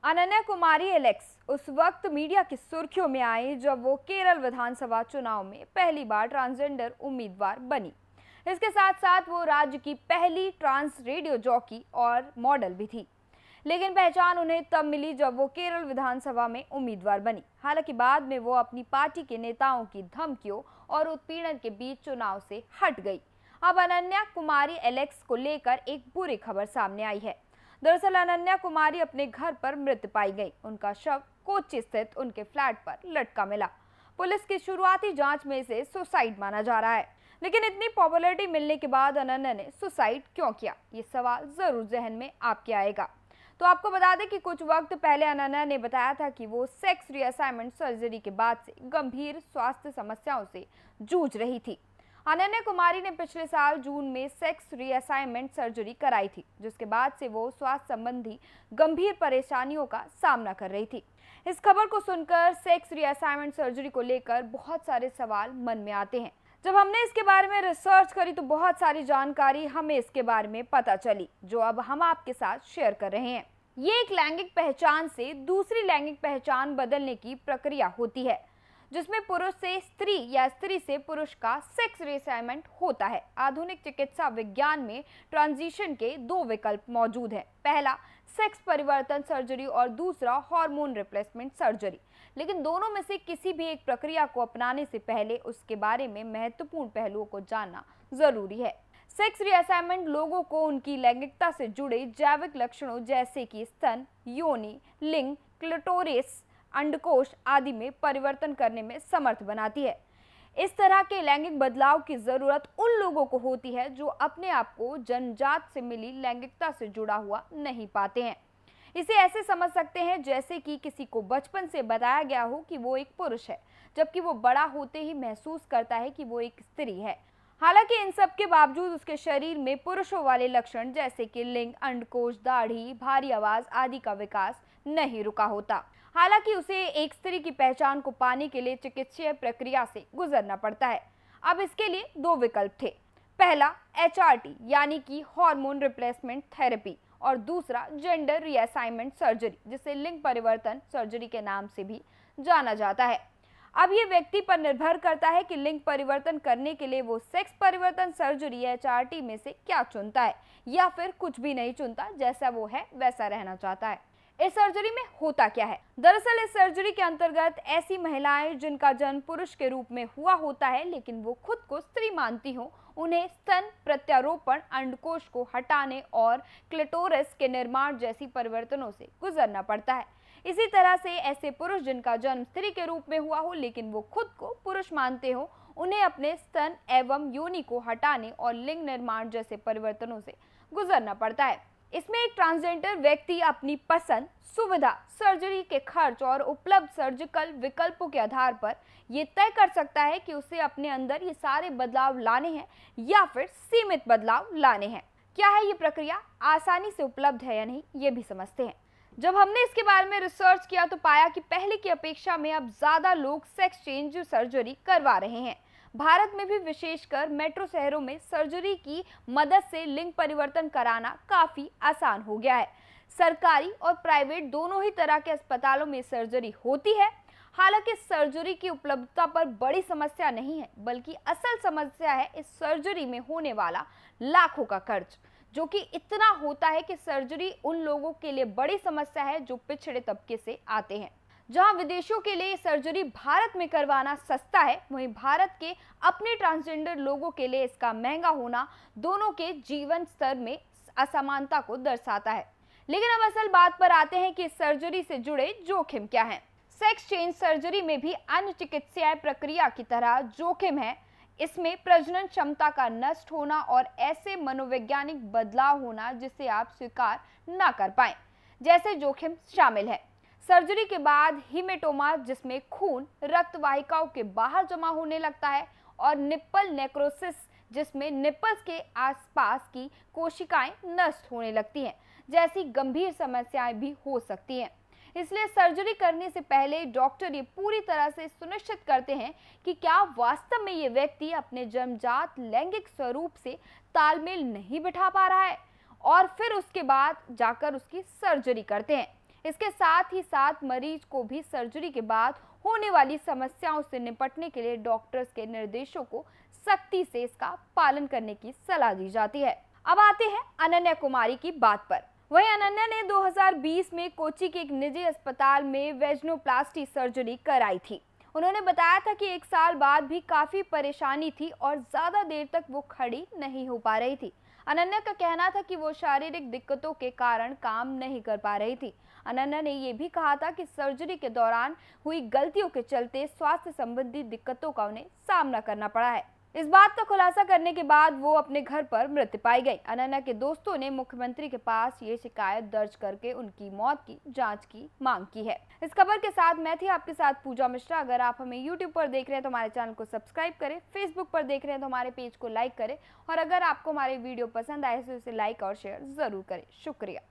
अनन्या कुमारी Alex उस वक्त media की सुर्खियों में आई जब वो केरल विधानसभा चुनाव में पहली बार ट्रांसजेंडर उम्मीदवार बनी। इसके साथ साथ वो राज्य की पहली ट्रांस रेडियो जॉकी और मॉडल भी थी। लेकिन पहचान उन्हें तब मिली जब वो केरल विधानसभा में उम्मीदवार बनी। हालांकि बाद में वो अपनी पार्टी के नेताओं की धमकियों और उत्पीड़न के बीच चुनाव से हट गई। अब अनन्या कुमारी एलेक्स को लेकर एक बुरी खबर सामने आई है। दरअसल अनन्या कुमारी अपने घर पर मृत पाई गई। उनका शव कोच्चि स्थित उनके फ्लैट पर लटका मिला। पुलिस की शुरुआती जांच में इसे सुसाइड माना जा रहा है। लेकिन इतनी पॉपुलैरिटी मिलने के बाद अनन्या ने सुसाइड क्यों किया, ये सवाल जरूर जहन में आपके आएगा। तो आपको बता दें कि कुछ वक्त पहले अनन्या ने बताया था कि वो सेक्स रीअसाइनमेंट सर्जरी के बाद से गंभीर स्वास्थ्य समस्याओं से जूझ रही थी। अनन्या कुमारी ने पिछले साल जून में सेक्स रीअसाइनमेंट सर्जरी कराई थी, जिसके बाद से वो स्वास्थ्य संबंधी गंभीर परेशानियों का सामना कर रही थी। इस खबर को सुनकर सेक्स रीअसाइनमेंट सर्जरी को लेकर बहुत सारे सवाल मन में आते हैं। जब हमने इसके बारे में रिसर्च करी तो बहुत सारी जानकारी हमें इसके बारे में पता चली, जो अब हम आपके साथ शेयर कर रहे हैं। ये एक लैंगिक पहचान से दूसरी लैंगिक पहचान बदलने की प्रक्रिया होती है, जिसमें पुरुष से स्त्री या स्त्री से पुरुष का सेक्स रीअसाइनमेंट होता है। आधुनिक चिकित्सा विज्ञान में ट्रांजिशन के दो विकल्प मौजूद हैं। पहला सेक्स परिवर्तन सर्जरी और दूसरा हार्मोन रिप्लेसमेंट सर्जरी। लेकिन दोनों में से किसी भी एक प्रक्रिया को अपनाने से पहले उसके बारे में महत्वपूर्ण पहलुओं को जानना जरूरी है। सेक्स रीअसाइनमेंट लोगों को उनकी लैंगिकता से जुड़े जैविक लक्षणों जैसे कि स्तन, योनि, लिंग, क्लिटोरिस, अंडकोश आदि में परिवर्तन करने में समर्थ बनाती है। इस तरह के लैंगिक बदलाव की जरूरत उन लोगों को होती है जो अपने आप को जन्मजात से मिली लैंगिकता से जुड़ा हुआ नहीं पाते हैं। इसे ऐसे समझ सकते हैं जैसे कि किसी को बचपन से बताया गया हो कि वो एक पुरुष है, जबकि वो बड़ा होते ही महसूस करता है कि वो एक स्त्री है। हालांकि इन सब के बावजूद उसके शरीर में पुरुषों वाले लक्षण जैसे कि लिंग, अंडकोश, दाढ़ी, भारी आवाज आदि का विकास नहीं रुका होता। हालांकि उसे एक स्त्री की पहचान को पाने के लिए चिकित्सीय प्रक्रिया से गुजरना पड़ता है। अब इसके लिए दो विकल्प थे। पहला HRT यानी कि हार्मोन रिप्लेसमेंट थेरेपी और दूसरा जेंडर रीअसाइनमेंट सर्जरी, जिसे लिंग परिवर्तन सर्जरी के नाम से भी जाना जाता है। अब ये व्यक्ति पर निर्भर करता है कि लिंग परिवर्तन करने के लिए वो सेक्स परिवर्तन सर्जरी या HRT में से क्या चुनता है, या फिर कुछ भी नहीं चुनता, जैसा वो है वैसा रहना चाहता है। इस सर्जरी में होता क्या है? दरअसल इस सर्जरी के अंतर्गत ऐसी महिलाएं जिनका जन्म पुरुष के रूप में हुआ होता है लेकिन वो खुद को स्त्री मानती हो, उन्हें स्तन प्रत्यारोपण, अंडकोश को हटाने और क्लिटोरिस के निर्माण जैसी परिवर्तनों से गुजरना पड़ता है। इसी तरह से ऐसे पुरुष जिनका जन्म स्त्री के रूप में हुआ हो लेकिन वो खुद को पुरुष मानते हो, उन्हें अपने स्तन एवं योनि को हटाने और लिंग निर्माण जैसे परिवर्तनों से गुजरना पड़ता है। इसमें एक ट्रांसजेंडर व्यक्ति अपनी पसंद, सुविधा, सर्जरी के खर्च और उपलब्ध सर्जिकल विकल्पों के आधार पर ये तय कर सकता है कि उसे अपने अंदर ये सारे बदलाव लाने हैं या फिर सीमित बदलाव लाने हैं। क्या है ये प्रक्रिया, आसानी से उपलब्ध है या नहीं, ये भी समझते हैं। जब हमने इसके बारे में रिसर्च किया तो पाया कि पहले की अपेक्षा में अब ज्यादा लोग सेक्स चेंज सर्जरी करवा रहे हैं। भारत में भी विशेषकर मेट्रो शहरों में सर्जरी की मदद से लिंग परिवर्तन कराना काफी आसान हो गया है। सरकारी और प्राइवेट दोनों ही तरह के अस्पतालों में सर्जरी होती है। हालांकि सर्जरी की उपलब्धता पर बड़ी समस्या नहीं है, बल्कि असल समस्या है इस सर्जरी में होने वाला लाखों का खर्च, जो कि इतना होता है कि सर्जरी उन लोगों के लिए बड़ी समस्या है जो पिछड़े तबके से आते हैं। जहां विदेशों के लिए सर्जरी भारत में करवाना सस्ता है, वहीं भारत के अपने ट्रांसजेंडर लोगों के लिए इसका महंगा होना दोनों के जीवन स्तर में असमानता को दर्शाता है। लेकिन अब असल बात पर आते हैं कि सर्जरी से जुड़े जोखिम क्या हैं। सेक्स चेंज सर्जरी में भी अन्य चिकित्सीय प्रक्रिया की तरह जोखिम है। इसमें प्रजनन क्षमता का नष्ट होना और ऐसे मनोवैज्ञानिक बदलाव होना जिसे आप स्वीकार न कर पाए जैसे जोखिम शामिल है। सर्जरी के बाद हिमेटोमा, जिसमें खून रक्त वाहिकाओं के बाहर जमा होने लगता है, और निप्पल नेक्रोसिस, जिसमें निप्पल्स के आसपास की कोशिकाएं नष्ट होने लगती हैं, जैसी गंभीर समस्याएं भी हो सकती हैं। इसलिए सर्जरी करने से पहले डॉक्टर ये पूरी तरह से सुनिश्चित करते हैं कि क्या वास्तव में ये व्यक्ति अपने जन्मजात लैंगिक स्वरूप से तालमेल नहीं बिठा पा रहा है, और फिर उसके बाद जाकर उसकी सर्जरी करते हैं। इसके साथ ही साथ मरीज को भी सर्जरी के बाद होने वाली समस्याओं से निपटने के लिए डॉक्टर्स के निर्देशों को सख्ती से इसका पालन करने की सलाह दी जाती है। अब आते हैं अनन्या कुमारी की बात पर। वहीं अनन्या ने 2020 में कोच्चि के एक निजी अस्पताल में वेजनोप्लास्टी सर्जरी कराई थी। उन्होंने बताया था कि 1 साल बाद भी काफी परेशानी थी और ज्यादा देर तक वो खड़ी नहीं हो पा रही थी। अनन्या का कहना था कि वो शारीरिक दिक्कतों के कारण काम नहीं कर पा रही थी। अनन्या ने ये भी कहा था कि सर्जरी के दौरान हुई गलतियों के चलते स्वास्थ्य संबंधी दिक्कतों का उन्हें सामना करना पड़ा है। इस बात का खुलासा करने के बाद वो अपने घर पर मृत पाई गई। अनन्या के दोस्तों ने मुख्यमंत्री के पास ये शिकायत दर्ज करके उनकी मौत की जांच की मांग की है। इस खबर के साथ मैं थी आपके साथ पूजा मिश्रा। अगर आप हमें YouTube पर देख रहे हैं तो हमारे चैनल को सब्सक्राइब करें, Facebook पर देख रहे हैं तो हमारे पेज को लाइक करें और अगर आपको हमारे वीडियो पसंद आए तो इसे लाइक और शेयर जरूर करें। शुक्रिया।